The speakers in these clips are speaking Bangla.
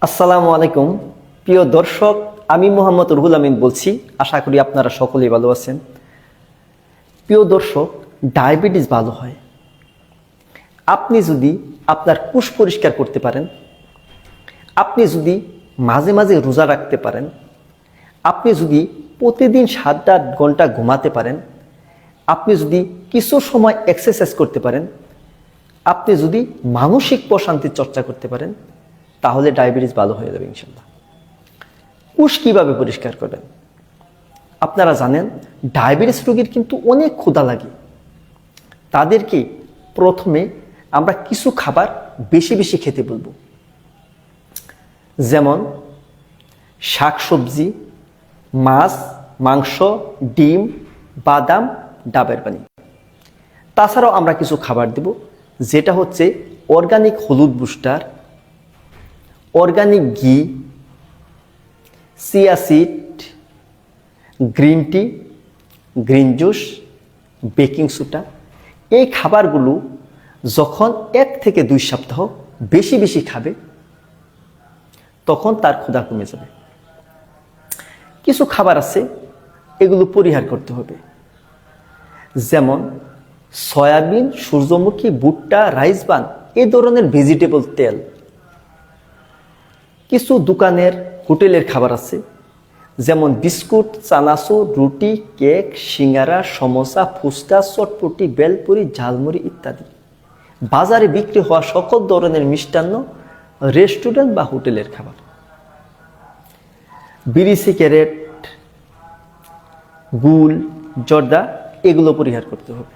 আসসালামু আলাইকুম প্রিয় দর্শক, আমি মোহাম্মদ রুহুল আমিন বলছি। আশা করি আপনারা সকলেই ভালো আছেন। প্রিয় দর্শক, ডায়াবেটিস ভালো হয় আপনি যদি আপনার কোষ পরিষ্কার করতে পারেন, আপনি যদি মাঝে মাঝে রোজা রাখতে পারেন, আপনি যদি প্রতিদিন 7-8 ঘন্টা ঘুমাতে পারেন, আপনি যদি কিছু সময় এক্সারসাইজ করতে পারেন, আপনি যদি মানসিক প্রশান্তির চর্চা করতে পারেন, তাহলে ডায়াবেটিস ভালো হয়ে যাবে ইনশাল্লাহ। কোষ কীভাবে পরিষ্কার করবেন? আপনারা জানেন ডায়াবেটিস রোগীর কিন্তু অনেক ক্ষুধা লাগে। তাদেরকে প্রথমে আমরা কিছু খাবার বেশি বেশি খেতে বলবো, যেমন শাকসবজি, মাছ, মাংস, ডিম, বাদাম, ডাবের পানি। তাছাড়াও আমরা কিছু খাবার দেব যেটা হচ্ছে অর্গানিক হলুদ বুস্টার, অর্গানিক ঘি, chia seed, green tea, green juice, baking soda. এই খাবারগুলো যখন 1 থেকে 2 সপ্তাহ বেশি বেশি খাবে, তখন তার ক্ষুধা কমে যাবে। কিছু খাবার আছে এগুলো পরিহার করতে হবে, যেমন সয়াবিন, সূর্যমুখী, ভুট্টা, রাইস ব্রান, এই ধরনের ভেজিটেবল তেল। কিছু দোকানের হোটেলের খাবার আছে, যেমন বিস্কুট, চানাচুর, রুটি, কেক, সিঙ্গারা, সমোসা, ফুচকা, চটপটি, বেলপুরি, ঝালমুড়ি ইত্যাদি। বাজারে বিক্রি হওয়া সকল ধরনের মিষ্টান্ন রেস্টুরেন্ট বা হোটেলের খাবার। বিড়ি, সিগারেট, গুল, জর্দা এগুলো পরিহার করতে হবে।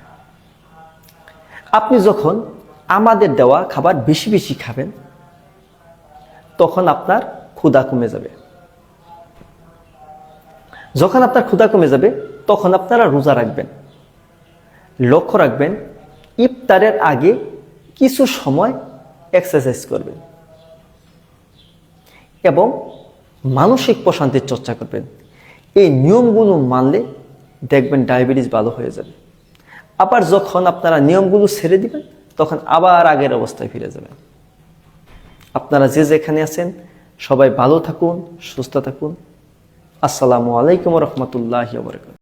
আপনি যখন আমাদের দেওয়া খাবার বেশি বেশি খাবেন, তখন আপনার ক্ষুধা কমে যাবে। যখন আপনার ক্ষুধা কমে যাবে, তখন আপনারা রোজা রাখবেন। লক্ষ্য রাখবেন, ইফতারের আগে কিছু সময় এক্সারসাইজ করবেন এবং মানসিক প্রশান্তির চর্চা করবেন। এই নিয়মগুলো মানলে দেখবেন ডায়াবেটিস ভালো হয়ে যাবে। আবার যখন আপনারা নিয়মগুলো ছেড়ে দিবেন, তখন আবার আগের অবস্থায় ফিরে যাবেন। আপনারা যে যেখানে আছেন সবাই ভালো থাকুন, সুস্থ থাকুন। আসসালামু আলাইকুম রহমতুল্লাহি ওয়া বারাকাতুহু।